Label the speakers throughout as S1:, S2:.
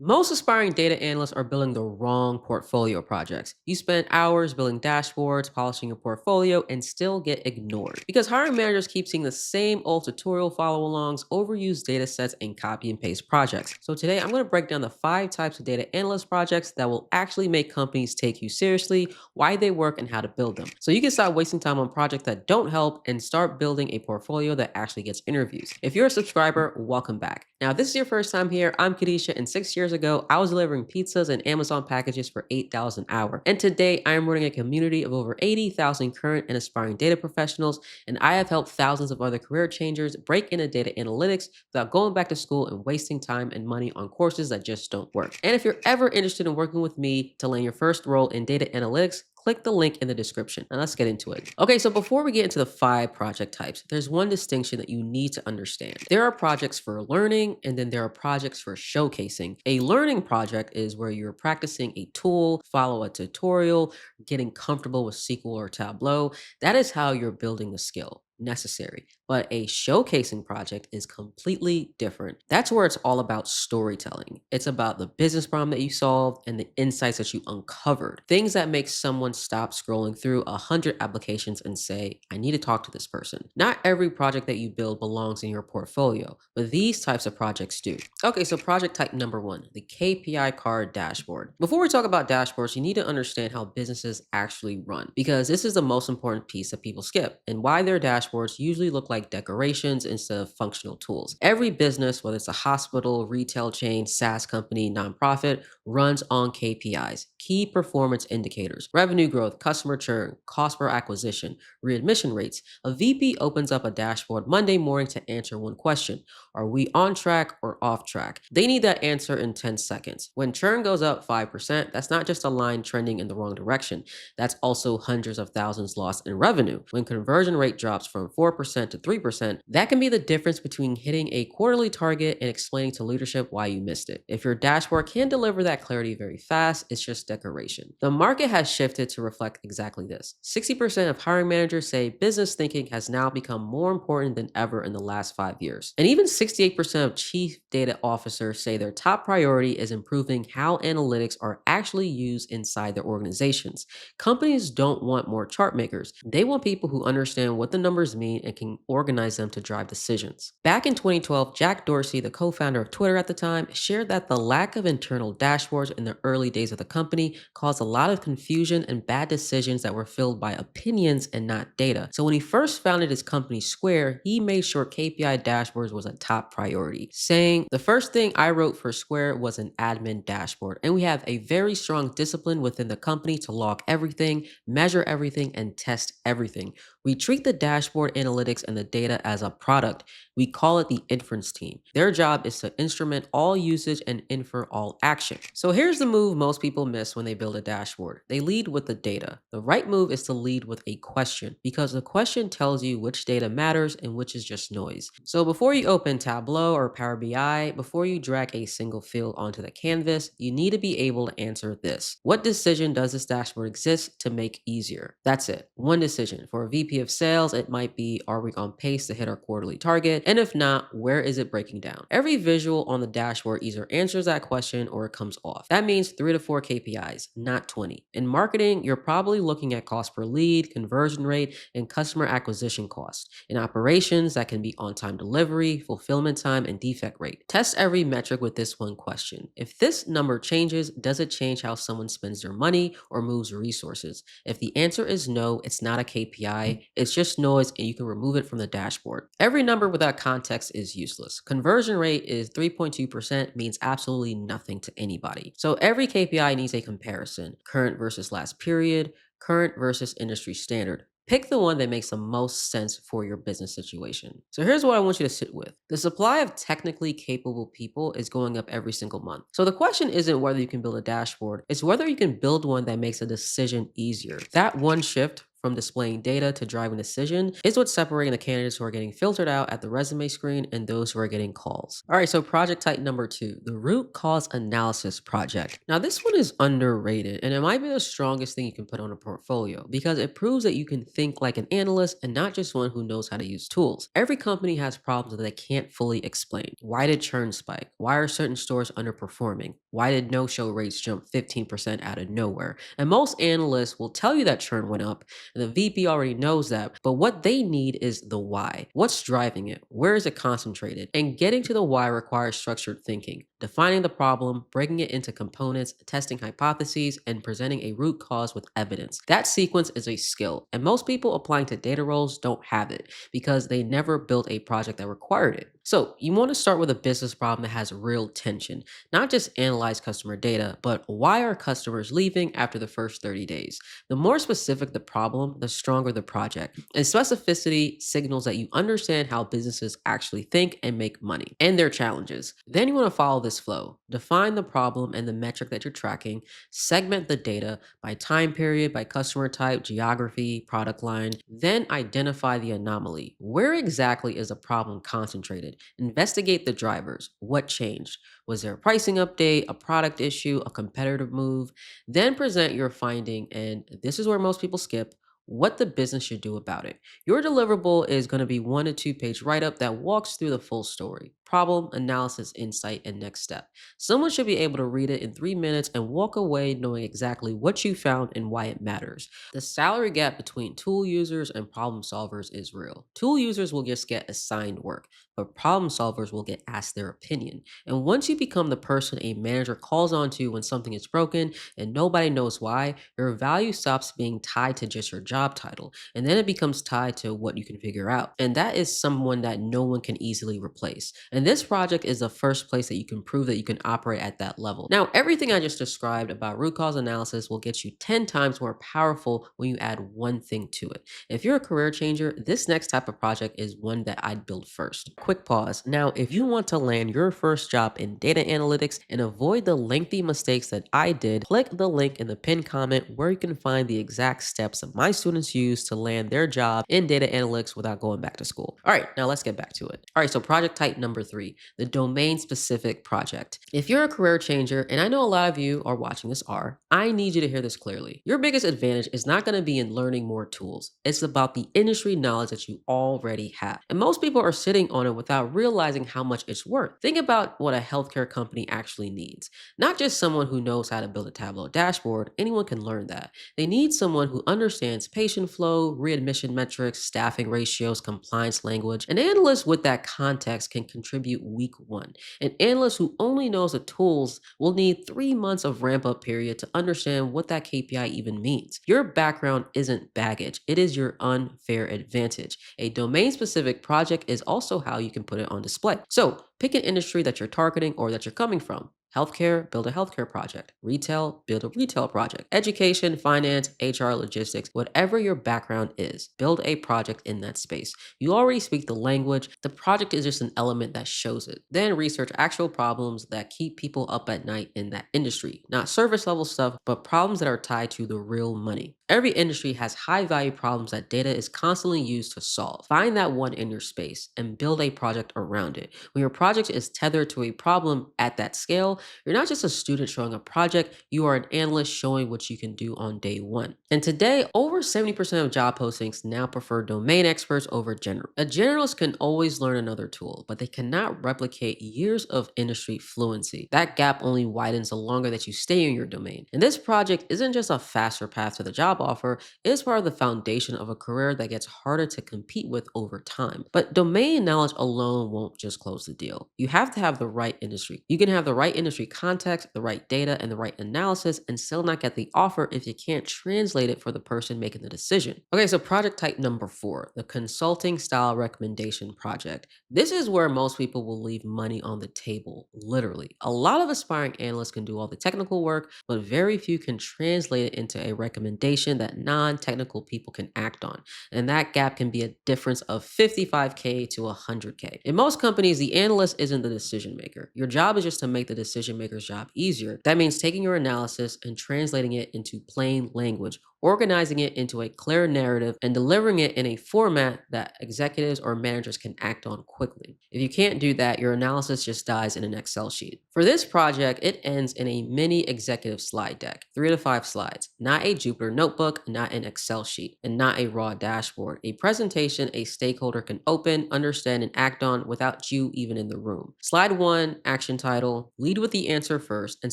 S1: Most aspiring data analysts are building the wrong portfolio projects. You spend hours building dashboards, polishing your portfolio, and still get ignored. Because hiring managers keep seeing the same old tutorial follow alongs, overused data sets, and copy and paste projects. So today I'm going to break down the 5 types of data analyst projects that will actually make companies take you seriously, why they work, and how to build them. So you can stop wasting time on projects that don't help and start building a portfolio that actually gets interviews. If you're a subscriber, welcome back. Now, if this is your first time here, I'm Kadisha, and 6 years ago, I was delivering pizzas and Amazon packages for $8 an hour. And today, I am running a community of over 80,000 current and aspiring data professionals, and I have helped thousands of other career changers break into data analytics without going back to school and wasting time and money on courses that just don't work. And if you're ever interested in working with me to land your first role in data analytics, click the link in the description. Now let's get into it. Okay, so before we get into the 5 project types, there's one distinction that you need to understand. There are projects for learning, and then there are projects for showcasing. A learning project is where you're practicing a tool, follow a tutorial, getting comfortable with SQL or Tableau. That is how you're building the skill necessary. But a showcasing project is completely different. That's where it's all about storytelling. It's about the business problem that you solved and the insights that you uncovered. Things that make someone stop scrolling through 100 applications and say, I need to talk to this person. Not every project that you build belongs in your portfolio, but these types of projects do. Okay, so project type number 1, the KPI card dashboard. Before we talk about dashboards, you need to understand how businesses actually run, because this is the most important piece that people skip and why their dashboards usually look like decorations instead of functional tools. Every business, whether it's a hospital, retail chain, SaaS company, nonprofit, runs on KPIs, key performance indicators: revenue growth, customer churn, cost per acquisition, readmission rates. A VP opens up a dashboard Monday morning to answer one question: are we on track or off track? They need that answer in 10 seconds. When churn goes up 5%, that's not just a line trending in the wrong direction. That's also hundreds of thousands lost in revenue. When conversion rate drops from 4% to 3%, that can be the difference between hitting a quarterly target and explaining to leadership why you missed it. If your dashboard can't deliver that clarity very fast, it's just decoration. The market has shifted to reflect exactly this. 60% of hiring managers say business thinking has now become more important than ever in the last 5 years. And even 68% of chief data officers say their top priority is improving how analytics are actually used inside their organizations. Companies don't want more chart makers. They want people who understand what the numbers mean and can organize them to drive decisions. Back in 2012, Jack Dorsey, the co-founder of Twitter at the time, shared that the lack of internal dashboards in the early days of the company caused a lot of confusion and bad decisions that were filled by opinions and not data. So when he first founded his company Square, he made sure KPI dashboards was a top priority, saying, the first thing I wrote for Square was an admin dashboard, and we have a very strong discipline within the company to log everything, measure everything, and test everything. We treat the dashboard analytics and the data as a product. We call it the inference team. Their job is to instrument all usage and infer all action. So here's the move most people miss when they build a dashboard. They lead with the data. The right move is to lead with a question, because the question tells you which data matters and which is just noise. So before you open Tableau or Power BI, before you drag a single field onto the canvas, you need to be able to answer this: what decision does this dashboard exist to make easier? That's it. One decision. For a VP of sales, it might be, are we on pace to hit our quarterly target? And if not, where is it breaking down? Every visual on the dashboard either answers that question or it comes off. That means 3 to 4 KPIs, not 20. In marketing, you're probably looking at cost per lead, conversion rate, and customer acquisition cost. In operations, that can be on-time delivery, fulfillment time, and defect rate. Test every metric with this one question: if this number changes, does it change how someone spends their money or moves resources? If the answer is no, it's not a KPI, it's just noise, and you can remove it from the dashboard. Every number without context is useless. Conversion rate is 3.2% means absolutely nothing to anybody. So every KPI needs a comparison: current versus last period, current versus industry standard. Pick the one that makes the most sense for your business situation. So here's what I want you to sit with. The supply of technically capable people is going up every single month. So the question isn't whether you can build a dashboard, it's whether you can build one that makes a decision easier. That one shift from displaying data to driving decision is what's separating the candidates who are getting filtered out at the resume screen and those who are getting calls. All right, so project type number two, the root cause analysis project. Now, this one is underrated and it might be the strongest thing you can put on a portfolio because it proves that you can think like an analyst and not just one who knows how to use tools. Every company has problems that they can't fully explain. Why did churn spike? Why are certain stores underperforming? Why did no-show rates jump 15% out of nowhere? And most analysts will tell you that churn went up, and the VP already knows that, but what they need is the why. What's driving it? Where is it concentrated? And getting to the why requires structured thinking, defining the problem, breaking it into components, testing hypotheses, and presenting a root cause with evidence. That sequence is a skill, and most people applying to data roles don't have it because they never built a project that required it. So, you want to start with a business problem that has real tension, not just analyze customer data, but why are customers leaving after the first 30 days? The more specific the problem, the stronger the project. And specificity signals that you understand how businesses actually think and make money and their challenges. Then you want to follow this flow. Define the problem and the metric that you're tracking, segment the data by time period, by customer type, geography, product line, then identify the anomaly. Where exactly is a problem concentrated? Investigate the drivers. What changed? Was there a pricing update, a product issue, a competitive move? Then present your finding, and this is where most people skip, what the business should do about it. Your deliverable is going to be 1 to 2 page write up that walks through the full story, problem, analysis, insight, and next step. Someone should be able to read it in 3 minutes and walk away knowing exactly what you found and why it matters. The salary gap between tool users and problem solvers is real. Tool users will just get assigned work, but problem solvers will get asked their opinion. And once you become the person a manager calls on to when something is broken and nobody knows why, your value stops being tied to just your job title. And then it becomes tied to what you can figure out. And that is someone that no one can easily replace. And this project is the first place that you can prove that you can operate at that level. Now, everything I just described about root cause analysis will get you 10 times more powerful when you add one thing to it. If you're a career changer, this next type of project is one that I'd build first. Quick pause. Now, if you want to land your first job in data analytics and avoid the lengthy mistakes that I did, click the link in the pinned comment where you can find the exact steps that my students use to land their job in data analytics without going back to school. All right, now let's get back to it. All right, so project type number three, the domain specific project. If you're a career changer, and I know a lot of you are watching this are, I need you to hear this clearly. Your biggest advantage is not going to be in learning more tools. It's about the industry knowledge that you already have. And most people are sitting on it without realizing how much it's worth. Think about what a healthcare company actually needs. Not just someone who knows how to build a Tableau dashboard, anyone can learn that. They need someone who understands patient flow, readmission metrics, staffing ratios, compliance language. An analyst with that context can contribute week one. An analyst who only knows the tools will need 3 months of ramp up period to understand what that KPI even means. Your background isn't baggage, it is your unfair advantage. A domain specific project is also how you can put it on display. So pick an industry that you're targeting or that you're coming from. Healthcare, build a healthcare project. Retail, build a retail project. Education, finance, HR, logistics, whatever your background is, build a project in that space. You already speak the language. The project is just an element that shows it. Then research actual problems that keep people up at night in that industry. Not service level stuff, but problems that are tied to the real money. Every industry has high value problems that data is constantly used to solve. Find that one in your space and build a project around it. When your project is tethered to a problem at that scale, you're not just a student showing a project, you are an analyst showing what you can do on day one. And today, over 70% of job postings now prefer domain experts over general. A generalist can always learn another tool, but they cannot replicate years of industry fluency. That gap only widens the longer that you stay in your domain. And this project isn't just a faster path to the job offer, it is part of the foundation of a career that gets harder to compete with over time. But domain knowledge alone won't just close the deal. You have to have the right industry. You can have the right industry context, the right data, and the right analysis, and still not get the offer if you can't translate it for the person making the decision. Okay, so project type number four, the consulting style recommendation project. This is where most people will leave money on the table, literally. A lot of aspiring analysts can do all the technical work, but very few can translate it into a recommendation that non-technical people can act on. And that gap can be a difference of 55K to 100K. In most companies, the analyst isn't the decision maker. Your job is just to make the decision maker's job easier. That means taking your analysis and translating it into plain language. organizing it into a clear narrative, and delivering it in a format that executives or managers can act on quickly. If you can't do that, your analysis just dies in an Excel sheet. For this project, it ends in a mini executive slide deck, 3 to 5 slides, not a Jupyter notebook, not an Excel sheet, and not a raw dashboard. A presentation a stakeholder can open, understand, and act on without you even in the room. Slide 1, action title: lead with the answer first and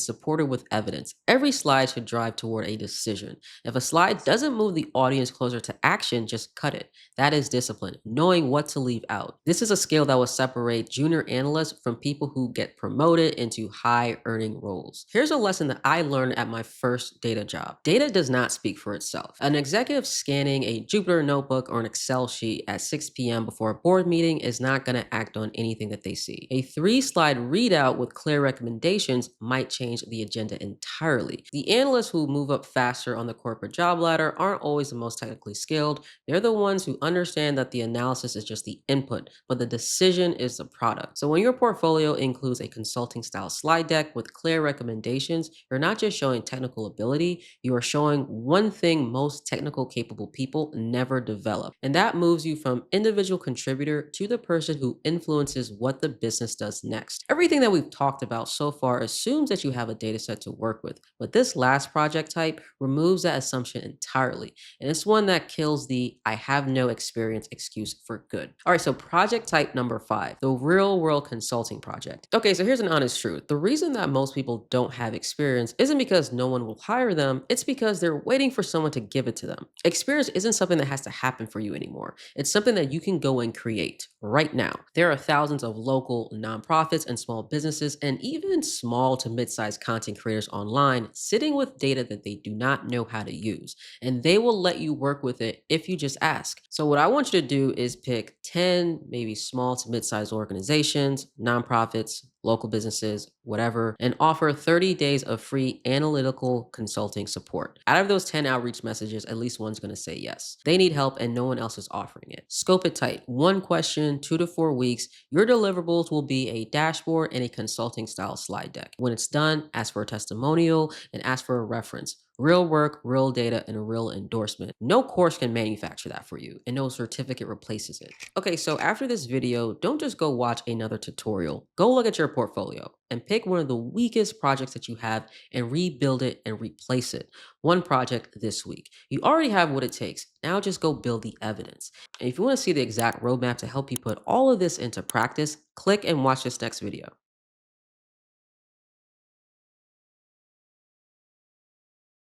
S1: support it with evidence. Every slide should drive toward a decision. If a slide doesn't move the audience closer to action, just cut it. That is discipline, knowing what to leave out. This is a skill that will separate junior analysts from people who get promoted into high earning roles. Here's a lesson that I learned at my first data job. Data does not speak for itself. An executive scanning a Jupyter notebook or an Excel sheet at 6 p.m. before a board meeting is not going to act on anything that they see. A 3 slide readout with clear recommendations might change the agenda entirely. The analysts who move up faster on the corporate job ladder aren't always the most technically skilled. They're the ones who understand that the analysis is just the input, but the decision is the product. So when your portfolio includes a consulting style slide deck with clear recommendations, you're not just showing technical ability, you are showing one thing most technical capable people never develop. And that moves you from individual contributor to the person who influences what the business does next. Everything that we've talked about so far assumes that you have a data set to work with, but this last project type removes that assumption entirely. And it's one that kills the "I have no experience" excuse for good. All right, so project type number 5, the real world consulting project. Okay, so here's an honest truth. The reason that most people don't have experience isn't because no one will hire them, it's because they're waiting for someone to give it to them. Experience isn't something that has to happen for you anymore. It's something that you can go and create right now. There are thousands of local nonprofits and small businesses, and even small to mid-sized content creators online sitting with data that they do not know how to use, and they will let you work with it if you just ask. So what I want you to do is pick 10 maybe small to mid-sized organizations, nonprofits, local businesses, whatever, and offer 30 days of free analytical consulting support. Out of those 10 outreach messages, at least one's going to say yes. They need help and no one else is offering it. Scope it tight. One question, 2 to 4 weeks. Your deliverables will be a dashboard and a consulting style slide deck. When it's done, ask for a testimonial and ask for a reference. Real work, real data, and a real endorsement. No course can manufacture that for you, and no certificate replaces it. Okay, so after this video, don't just go watch another tutorial. Go look at your portfolio and pick one of the weakest projects that you have and rebuild it and replace it. One project this week. You already have what it takes. Now just go build the evidence. And if you want to see the exact roadmap to help you put all of this into practice, click and watch this next video.